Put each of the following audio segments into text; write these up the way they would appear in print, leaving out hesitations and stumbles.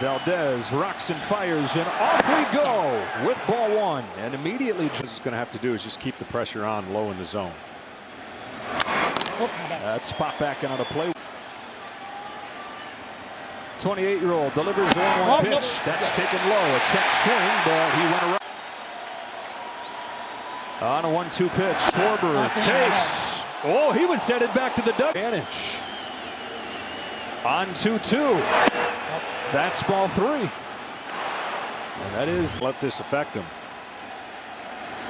Valdez rocks and fires, and off we go with ball one. And immediately, what he's going to have to do is just keep the pressure on low in the zone. That's pop back another play. 28-year-old delivers a 1-1 pitch. That's taken low. A check swing, but he went around. On a 1-2 pitch, Schwarber takes. Oh, he was headed back to the dugout. Advantage. On 2-2. That's ball three. And that is. Let this affect him.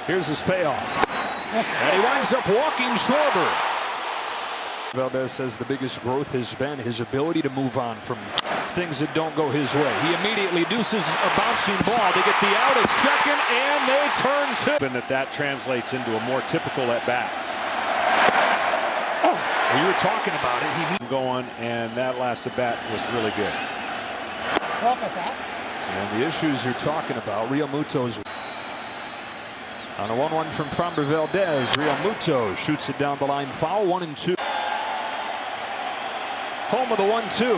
Here's his payoff. And he winds up walking Schwarber. Valdez says the biggest growth has been his ability to move on from things that don't go his way. He immediately deuces a bouncing ball to get the out at second, and they turn to. And that translates into a more typical at-bat. You were talking about it. He going, and that last at-bat was really good. And the issues you're talking about, Real Muto's on a 1-1 from Framber Valdez. Real Muto shoots it down the line, foul, 1-2. Home of the 1-2.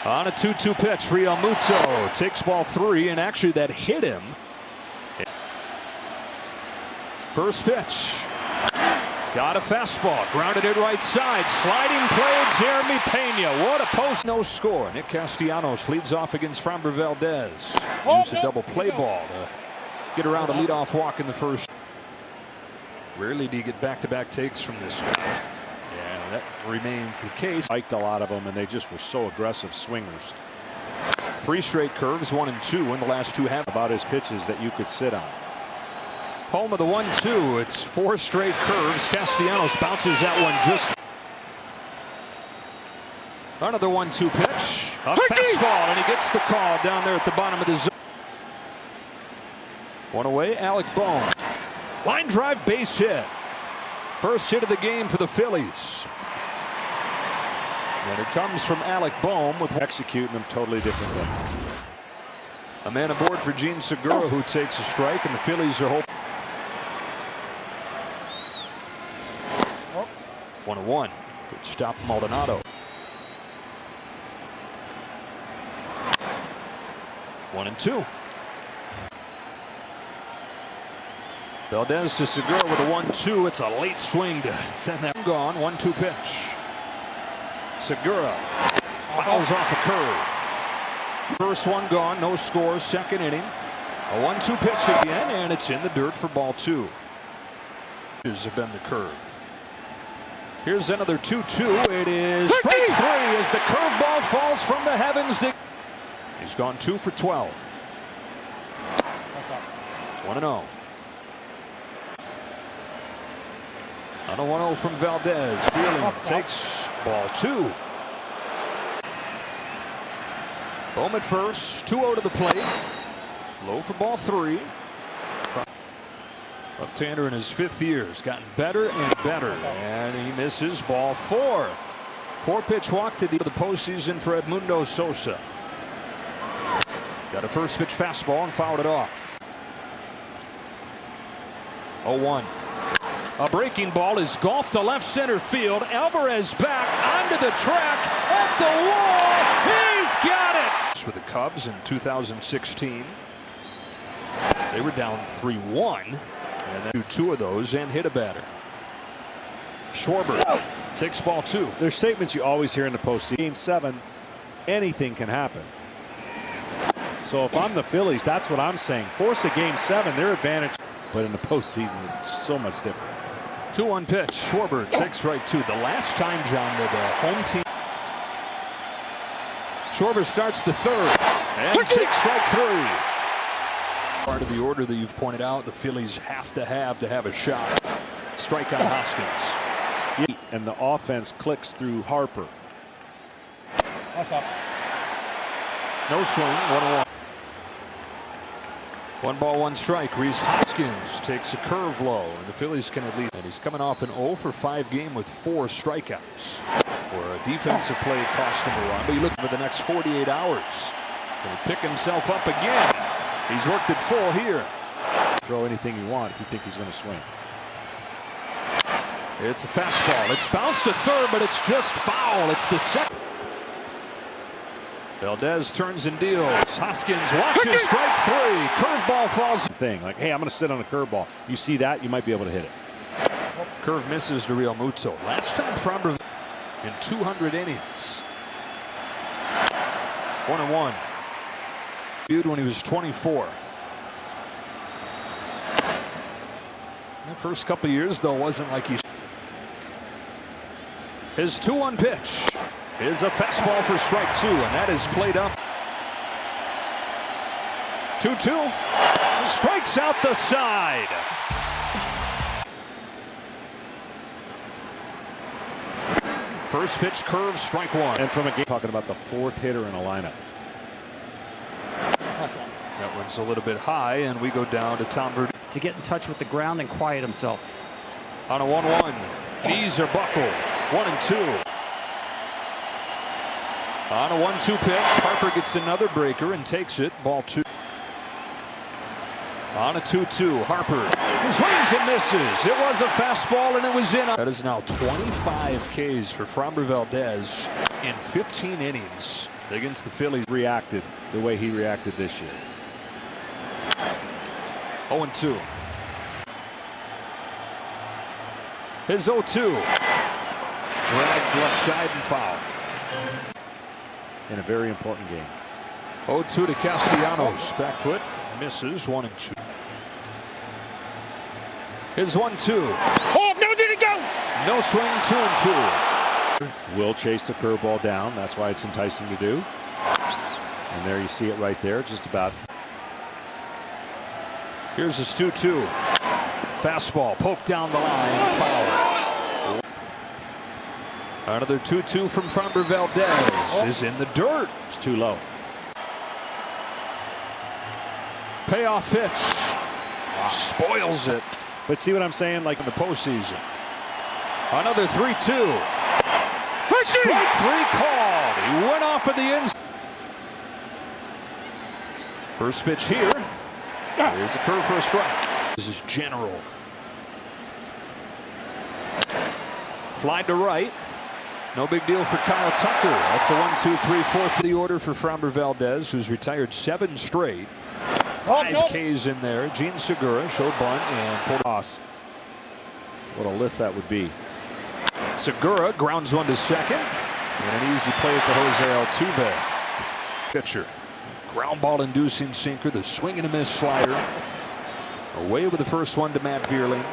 On a 2-2 pitch, Real Muto takes ball three, and actually that hit him. First pitch. Got a fastball, grounded it right side, sliding play, Jeremy Pena. What a post, no score. Nick Castellanos leads off against Framber Valdez. Use a double play ball to get around a leadoff walk in the first. Rarely do you get back-to-back takes from this guy. Yeah, that remains the case. Liked a lot of them, and they just were so aggressive swingers. 3 straight curves, 1 and 2 in the last 2 half. About his pitches that you could sit on. Home of the 1-2. It's 4 straight curves. Castellanos bounces that one just. Another 1-2 pitch. A fastball, and he gets the call down there at the bottom of the zone. One away, Alec Bohm. Line drive, base hit. First hit of the game for the Phillies. And it comes from Alec Bohm with executing them totally differently. A man aboard for Gene Segura, who takes a strike, and the Phillies are hoping. 1-1. Good stop, Maldonado. 1-2. Valdez to Segura with a 1-2. It's a late swing to send that gone. 1-2 pitch. Segura fouls off a curve. First one gone, no score. Second inning. A 1-2 pitch again, and it's in the dirt for ball 2. Has been the curve. Here's another 2-2. It is strike 3 as the curveball falls from the heavens. He's gone 2 for 12. 1-0. On a 1-0 from Valdez. Fielding takes ball 2. Bohm at first. 2-0 to the plate. Low for ball 3. Left-hander in his 5th year has gotten better and better. And he misses ball 4. 4-pitch walk to the postseason for Edmundo Sosa. Got a first pitch fastball and fouled it off. 0-1. A breaking ball is golfed to left center field. Alvarez back onto the track at the wall. He's got it. With the Cubs in 2016. They were down 3-1. And then do 2 of those and hit a batter. Schwarber takes ball 2. There's statements you always hear in the postseason. Game 7, anything can happen. So if I'm the Phillies, that's what I'm saying. Force a game 7, their advantage. But in the postseason, it's so much different. 2-1 pitch. Schwarber takes strike 2. The last time, John, that the home team. Schwarber starts the 3rd and takes strike 3. Part of the order that you've pointed out, the Phillies have to have a shot. Strikeout Hoskins. And the offense clicks through Harper. What's up? No swing. 1-1. 1 ball, 1 strike. Rhys Hoskins takes a curve low, and the Phillies can at least. And he's coming off an 0 for 5 game with 4 strikeouts. Where a defensive play cost him a run. But you look for the next 48 hours. Can he pick himself up again? He's worked it full here. Throw anything you want if you think he's going to swing. It's a fastball. It's bounced to third, but it's just foul. It's the second. Valdez turns and deals. Hoskins watches strike three. Curveball falls. Thing like, hey, I'm going to sit on a curveball. You see that, you might be able to hit it. Curve misses to Real Muto. Last time Framber in 200 innings. 1-1. Viewed when he was 24. The first couple of years, though, wasn't like he. His 2-1 pitch is a fastball for strike two, and that is played up. 2-2. Strikes out the side. First pitch curve, strike one. And from a game, talking about the fourth hitter in a lineup. That one's a little bit high, and we go down to Tom Verducci. To get in touch with the ground and quiet himself. On a 1-1. Knees are buckled. 1-2. On a 1-2 pitch. Harper gets another breaker and takes it. Ball two. On a 2-2. Harper swings and misses. It was a fastball and it was in. That is now 25 Ks for Framber Valdez in 15 innings against the Phillies. Reacted the way he reacted this year. 0-2. His 0-2. Dragged left side and foul. In a very important game. 0-2 to Castellanos. Back foot. Misses. 1-2. His 1-2. Oh, no, did it go? No swing. 2-2. Will chase the curveball down. That's why it's enticing to do. And there you see it right there. Just about. Here's his 2-2. Fastball poked down the line. Foul. Another 2-2 from Framber Valdez is in the dirt. It's too low. Payoff pitch. Spoils it. But see what I'm saying? Like In the postseason. Another 3-2. Strike three called. He went off of the end. First pitch here. Here's a curve for a strike. This is general. Fly to right. No big deal for Kyle Tucker. That's a 1-2-3-4 for the order for Framber Valdez, who's retired 7 straight. 5 Ks in there. Gene Segura showed bunt and pulled off. what a lift that would be. Segura grounds one to second. And an easy play for Jose Altuve. Pitcher. Ground ball inducing sinker. The swing and a miss slider. Away with the first one to Matt Vierling.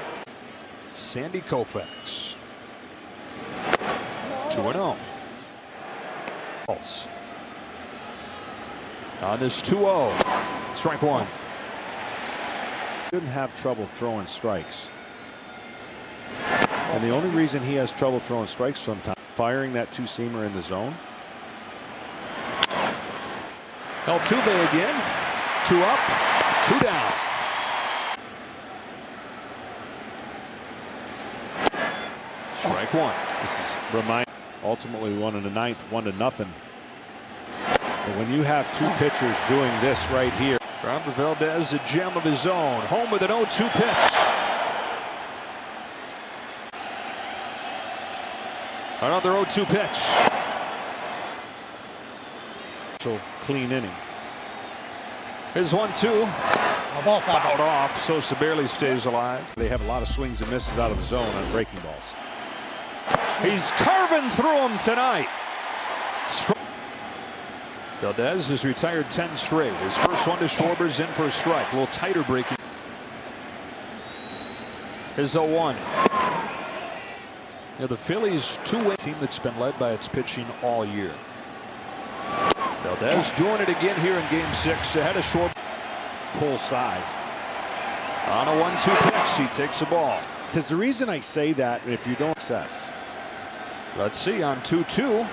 Sandy Koufax. 2-0. On this 2-0. Strike one. Shouldn't have trouble throwing strikes. And the only reason he has trouble throwing strikes sometimes, firing that two-seamer in the zone. Altuve again. 2 up, 2 down. Strike one. This is ultimately 1 in the 9th, 1-0. But when you have two pitchers doing this right here. Framber Valdez, a gem of his own. Home with an 0-2 pitch. Another 0-2 pitch. So clean inning. His 1-2. Fouled off. Sosa barely stays alive. They have a lot of swings and misses out of the zone on breaking balls. He's carving through them tonight. Valdez has retired 10 straight. His first one to Schwarber's in for a strike. A little tighter breaking. His 0-1. The Phillies 2-win team that's been led by its pitching all year. Valdez doing it again here in Game 6 ahead of Schwarber. Pull side. On a 1-2 pitch, he takes the ball. Because the reason I say that, if you don't success. Let's see on 2-2.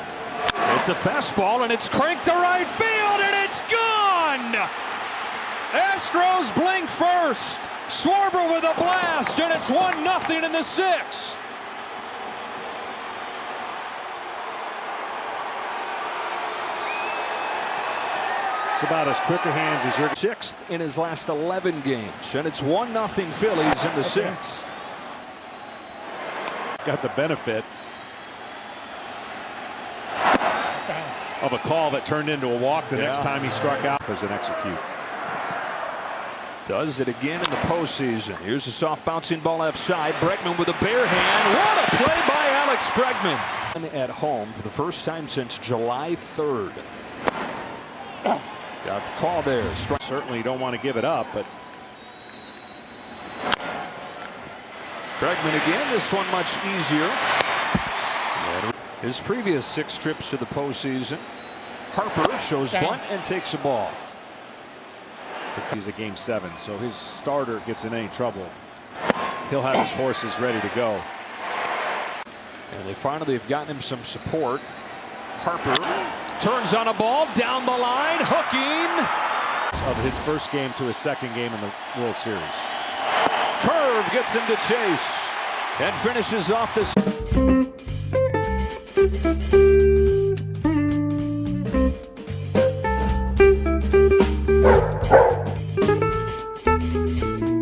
It's a fastball and it's cranked to right field and it's gone. Astros blink first. Schwarber with a blast and it's 1-0 in the 6th. It's about as quick a hands as your 6th in his last 11 games, and it's 1-0 Phillies in the 6th. got the benefit of a call that turned into a walk the next time he struck out as an execute. Does it again in the postseason. Here's a soft bouncing ball left side. Bregman with a bare hand. What a play by Alex Bregman. At home for the first time since July 3rd. Got the call there. Certainly don't want to give it up, but Bregman again. This one much easier. His previous 6 trips to the postseason. Harper shows bunt and takes a ball. He's a game 7, so his starter gets in any trouble, he'll have his horses ready to go. And they finally have gotten him some support. Harper turns on a ball down the line, hooking. Of his first game to his second game in the World Series. Curve gets him to chase and finishes off this.